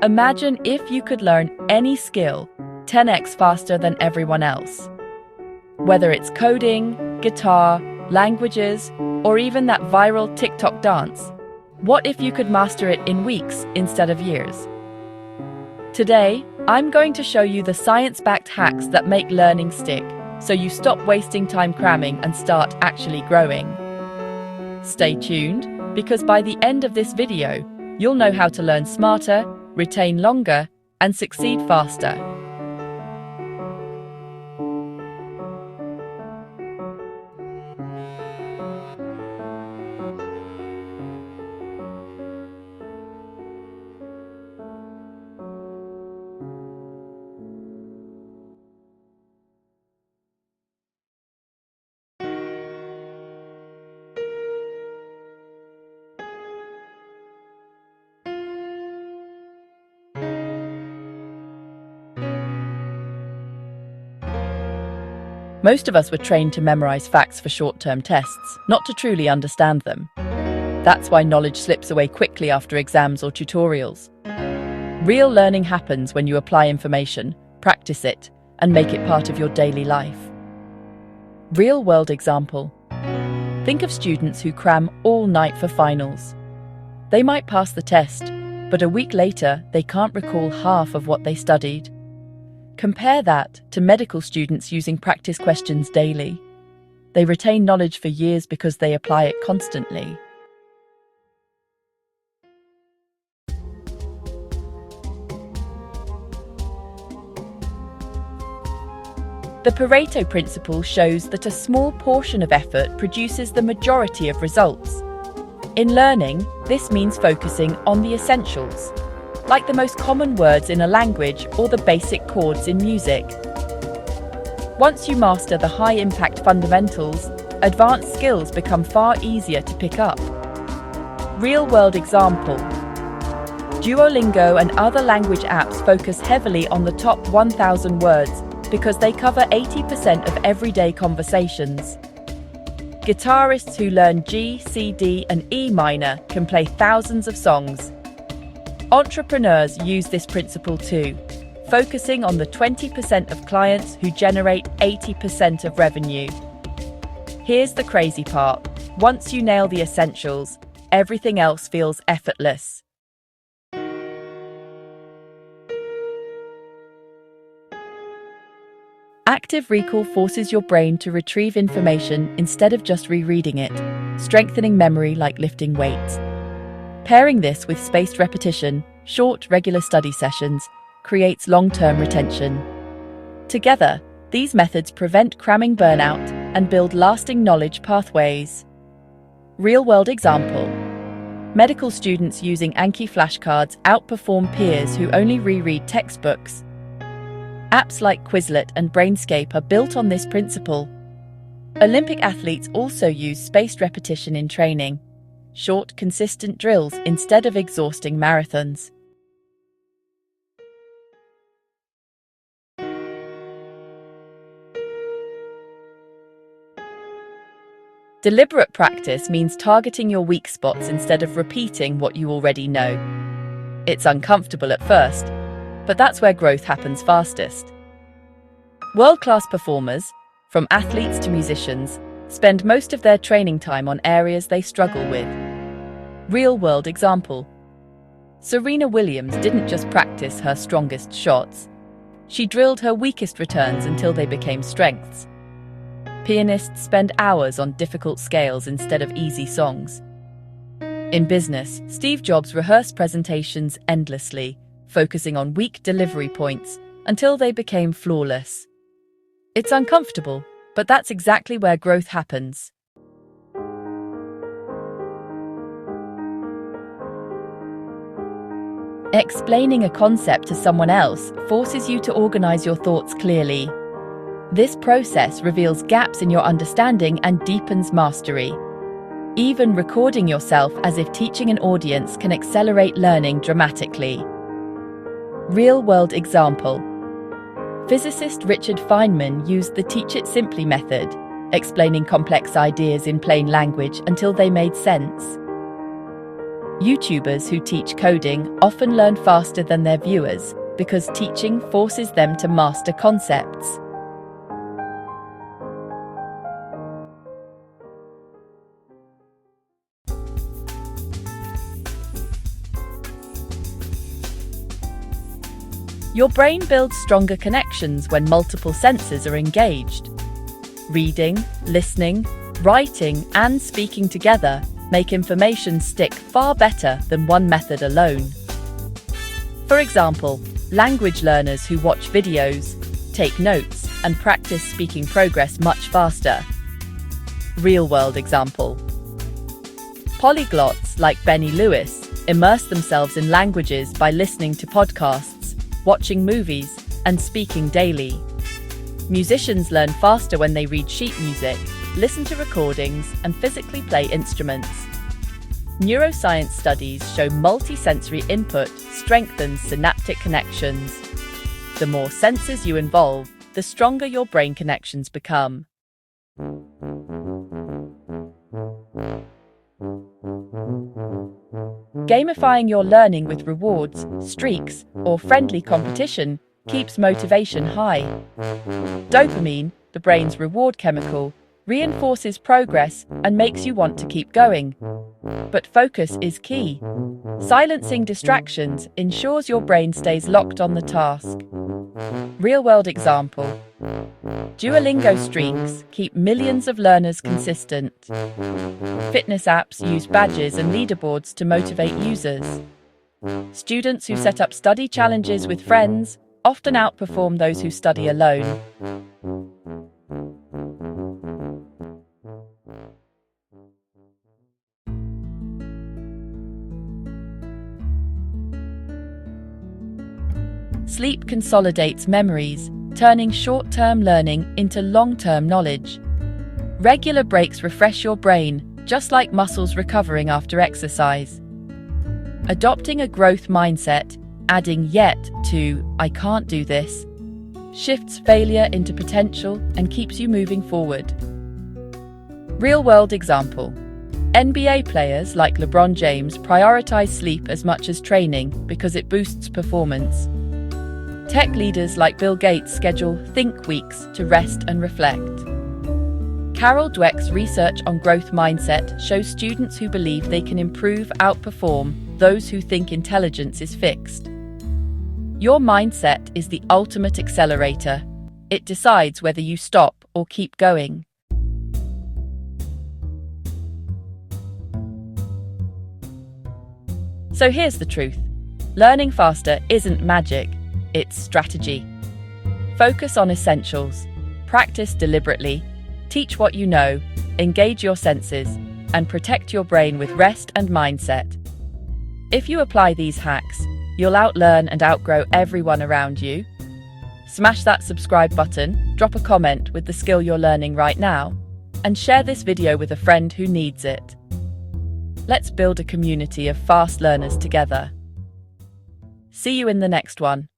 Imagine if you could learn any skill 10x faster than everyone else. Whether it's coding, guitar, languages, or even that viral TikTok dance, what if you could master it in weeks instead of years? Today, I'm going to show you the science-backed hacks that make learning stick, so you stop wasting time cramming and start actually growing. Stay tuned, because by the end of this video, you'll know how to learn smarter, retain longer, and succeed faster. Most of us were trained to memorize facts for short-term tests, not to truly understand them. That's why knowledge slips away quickly after exams or tutorials. Real learning happens when you apply information, practice it, and make it part of your daily life. Real-world example. Think of students who cram all night for finals. They might pass the test, but a week later, they can't recall half of what they studied. Compare that to medical students using practice questions daily. They retain knowledge for years because they apply it constantly. The Pareto principle shows that a small portion of effort produces the majority of results. In learning, this means focusing on the essentials, like the most common words in a language or the basic chords in music. Once you master the high-impact fundamentals, advanced skills become far easier to pick up. Real-world example. Duolingo and other language apps focus heavily on the top 1,000 words because they cover 80% of everyday conversations. Guitarists who learn G, C, D, and E minor can play thousands of songs. Entrepreneurs use this principle too, focusing on the 20% of clients who generate 80% of revenue. Here's the crazy part. Once you nail the essentials, everything else feels effortless. Active recall forces your brain to retrieve information instead of just rereading it, strengthening memory like lifting weights. Pairing this with spaced repetition, short, regular study sessions, creates long-term retention. Together, these methods prevent cramming burnout and build lasting knowledge pathways. Real-world example. Medical students using Anki flashcards outperform peers who only reread textbooks. Apps like Quizlet and Brainscape are built on this principle. Olympic athletes also use spaced repetition in training. Short, consistent drills instead of exhausting marathons. Deliberate practice means targeting your weak spots instead of repeating what you already know. It's uncomfortable at first, but that's where growth happens fastest. World-class performers, from athletes to musicians, spend most of their training time on areas they struggle with. Real-world example. Serena Williams didn't just practice her strongest shots. She drilled her weakest returns until they became strengths. Pianists spend hours on difficult scales instead of easy songs. In business, Steve Jobs rehearsed presentations endlessly, focusing on weak delivery points until they became flawless. It's uncomfortable, but that's exactly where growth happens. Explaining a concept to someone else forces you to organize your thoughts clearly. This process reveals gaps in your understanding and deepens mastery. Even recording yourself as if teaching an audience can accelerate learning dramatically. Real-world example. Physicist Richard Feynman used the Teach It Simply method, explaining complex ideas in plain language until they made sense. YouTubers who teach coding often learn faster than their viewers because teaching forces them to master concepts. Your brain builds stronger connections when multiple senses are engaged. Reading, listening, writing, and speaking together make information stick far better than one method alone. For example, language learners who watch videos, take notes, and practice speaking progress much faster. Real-world example. Polyglots like Benny Lewis immerse themselves in languages by listening to podcasts, watching movies, and speaking daily. Musicians learn faster when they read sheet music, listen to recordings, and physically play instruments. Neuroscience studies show multi-sensory input strengthens synaptic connections. The more senses you involve, the stronger your brain connections become. Gamifying your learning with rewards, streaks, or friendly competition keeps motivation high. Dopamine, the brain's reward chemical, reinforces progress and makes you want to keep going. But focus is key. Silencing distractions ensures your brain stays locked on the task. Real-world example. Duolingo streaks keep millions of learners consistent. Fitness apps use badges and leaderboards to motivate users. Students who set up study challenges with friends often outperform those who study alone. Sleep consolidates memories, turning short-term learning into long-term knowledge. Regular breaks refresh your brain, just like muscles recovering after exercise. Adopting a growth mindset, adding "yet" to "I can't do this," shifts failure into potential and keeps you moving forward. Real-world example. NBA players like LeBron James prioritize sleep as much as training because it boosts performance. Tech leaders like Bill Gates schedule think weeks to rest and reflect. Carol Dweck's research on growth mindset shows students who believe they can improve outperform those who think intelligence is fixed. Your mindset is the ultimate accelerator. It decides whether you stop or keep going. So here's the truth. Learning faster isn't magic. It's strategy. Focus on essentials, practice deliberately, teach what you know, engage your senses, and protect your brain with rest and mindset. If you apply these hacks, you'll outlearn and outgrow everyone around you. Smash that subscribe button, drop a comment with the skill you're learning right now, and share this video with a friend who needs it. Let's build a community of fast learners together. See you in the next one.